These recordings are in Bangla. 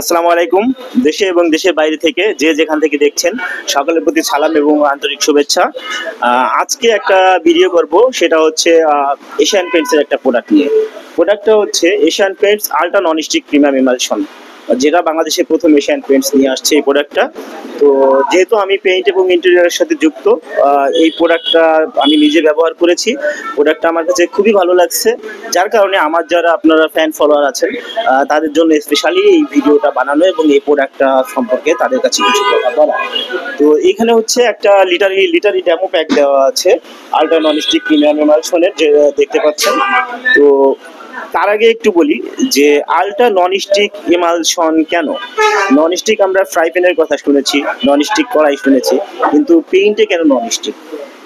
আসসালামু আলাইকুম। দেশে এবং দেশের বাইরে থেকে যে যেখান থেকে দেখছেন সকলের প্রতি সালাম এবং আন্তরিক শুভেচ্ছা। আজকে একটা ভিডিও করব, সেটা হচ্ছে এশিয়ান পেইন্টসের একটা প্রোডাক্ট নিয়ে। প্রোডাক্টটা হচ্ছে Asian Paints ultra non stick premium emulsion, যেটা বাংলাদেশে প্রথম এশিয়ান পেইন্টস নিয়ে আসছে এই প্রোডাক্টটা। তো যেহেতু আমি পেইন্ট এবং ইন্টেরিয়রের সাথে যুক্ত, এই প্রোডাক্টটা আমি নিজে ব্যবহার করেছি। প্রোডাক্টটা আমার কাছে খুবই ভালো লাগছে, যার কারণে আমার যারা আপনারা ফ্যান ফলোয়ার আছেন তাদের জন্য স্পেশালি এই ভিডিওটা বানানো এবং এই প্রোডাক্টটা সম্পর্কে তাদের কাছে কিছু কথা বলা। তো এখানে হচ্ছে একটা লিটারি ডেমো প্যাক দেওয়া আছে আল্ট্রা নন স্টিক প্রিমিয়াম এমালশনের, যে দেখতে পাচ্ছেন। তো তার আগে একটু বলি যে আল্ট্রা নন স্টিক এমালশন কেন। নন স্টিক আমরা ফ্রাই প্যানের কথা শুনেছি, নন স্টিক কড়াই শুনেছি, কিন্তু পেইন্টে কেন নন স্টিক?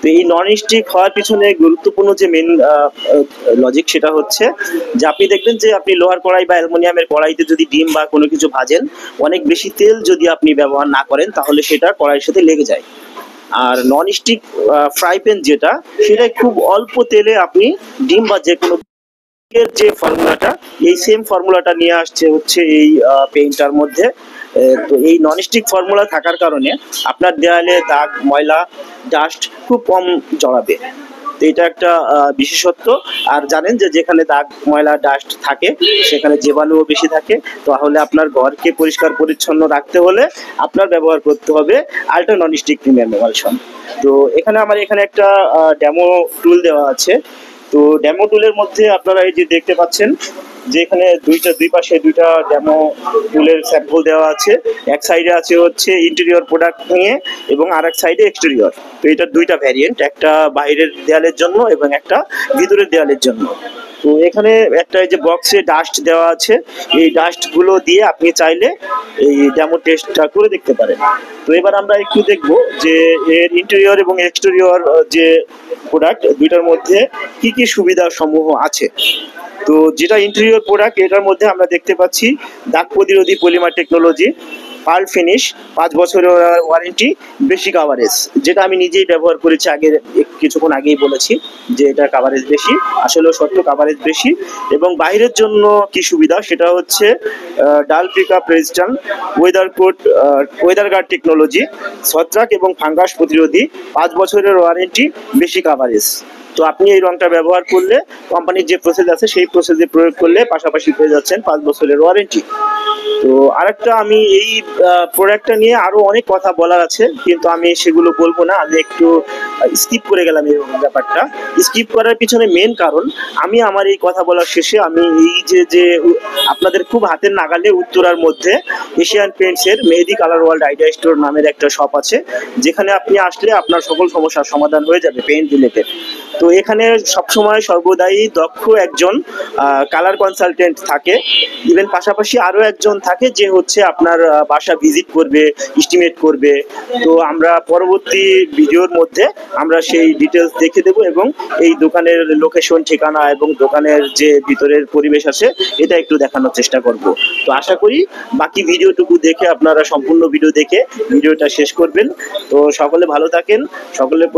তো এই নন স্টিক হওয়ার পিছনে গুরুত্বপূর্ণ যে মেন লজিক, সেটা হচ্ছে যে আপনি দেখবেন যে আপনি লোহার কড়াই বা অ্যালুমিনিয়ামের কড়াইতে যদি ডিম বা কোনো কিছু ভাজেন, অনেক বেশি তেল যদি আপনি ব্যবহার না করেন তাহলে সেটা কড়াইয়ের সাথে লেগে যায়। আর নন স্টিক ফ্রাই প্যান যেটা, সেটা খুব অল্প তেলে আপনি ডিম বা যে কোনো এর যে ফর্মুলাটা, এই সেম ফর্মুলাটা নিয়ে আসছে হচ্ছে এই পেইন্টার মধ্যে। তো এই ননস্টিক ফর্মুলা থাকার কারণে আপনার দেয়ালে দাগ, ময়লা, ডাস্ট খুব কম জড়াবে। তো এটা একটা বিশেষত্ব। আর জানেন যে যেখানে দাগ, ময়লা, ডাস্ট থাকে সেখানে জীবাণুও বেশি থাকে। তাহলে আপনার ঘরকে পরিষ্কার পরিচ্ছন্ন রাখতে হলে আপনার ব্যবহার করতে হবে আল্ট্রা ননস্টিক প্রিমিয়াম এমালশন। তো আমার এখানে একটা ডেমো টুল দেওয়া আছে। তো ডেমো টুলের মধ্যে আপনারা এই যে দেখতে পাচ্ছেন যে এখানে দুই পাশে দুইটা ডেমো টুলের স্যাম্পল দেওয়া আছে। এক সাইডে আছে হচ্ছে ইন্টেরিয়র প্রোডাক্ট নিয়ে এবং আর এক সাইডে এক্সটেরিয়র। তো এটার দুইটা ভ্যারিয়েন্ট, একটা বাইরের দেয়ালের জন্য এবং একটা ভিতরের দেয়ালের জন্য। তো এখানে একটা এই যে বক্সে ডাস্ট দেওয়া আছে, এই ডাস্টগুলো দিয়ে আপনি চাইলে এই ডেমো টেস্টটা করে দেখতে পারেন। তো এবার আমরা একটু দেখব যে এর ইন্টেরিয়র এবং এক্সটেরিয়র যে প্রোডাক্ট দুইটার মধ্যে কি কি সুবিধা সমূহ আছে। তো যেটা ইন্টেরিয়র প্রোডাক্ট, এটার মধ্যে আমরা দেখতে পাচ্ছি দাগ প্রতিরোধী পলিমার টেকনোলজি, পার্ল ফিনিশ, 5 বছরের ওয়ারেন্টি, বেশি কাভারেজ। যেটা আমি নিজেই ব্যবহার করেছি, আগে কিছুক্ষণ আগেই বলেছি যে এটা কাভারেজ বেশি, আসলেও সত্য কাভারেজ বেশি। এবং বাইরের জন্য কি সুবিধা, সেটা হচ্ছে dirt pick up resistant, weather guard technology, ছত্রাক এবং ফাঙ্গাস প্রতিরোধী, 5 বছরের ওয়ারেন্টি, বেশি কাভারেজ। তো আপনি এই রংটা ব্যবহার করলে কোম্পানির যে প্রসেস আছে সেই প্রসেসে প্রয়োগ করলে পাশাপাশি পেয়ে যাচ্ছেন 5 বছরের ওয়ারেন্টি। তো আরেকটা, আমি এই প্রোডাক্টটা নিয়ে আরো অনেক কথা বলার আছে, কিন্তু আমি সেগুলো বলবো না। আমি একটু স্কিপ করে গেলাম এই ব্যাপারটা। স্কিপ করার পিছনে মেন কারণ, আমি আমার এই কথা বলার শেষে আমি এই যে আপনাদের খুব হাতের নাগালে উত্তরার মধ্যে এশিয়ান পেইন্টসের মেহেদি কালার ওয়ার্ল্ড আইডিয়া স্টোর নামের একটা শপ আছে, যেখানে আপনি আসলে আপনার সকল সমস্যার সমাধান হয়ে যাবে পেইন্ট রিলেটেড। তো এখানে সবসময় সর্বদাই দক্ষ একজন কালার কনসালটেন্ট থাকে, ইভেন পাশাপাশি আরো একজন থাকে যে হচ্ছে আপনার বাসা ভিজিট করবে, এস্টিমেট করবে। তো আমরা পরবর্তী ভিডিওর মধ্যে আমরা সেই ডিটেলস দেখে দেবো এবং এই দোকানের লোকেশন, ঠিকানা এবং দোকানের যে ভিতরের পরিবেশ আছে এটা একটু দেখানোর চেষ্টা করব। তো আশা করি বাকি ভিডিওটুকু দেখে আপনারা সম্পূর্ণ ভিডিও দেখে ভিডিওটা শেষ করবেন। তো সকলে ভালো থাকেন, সকলের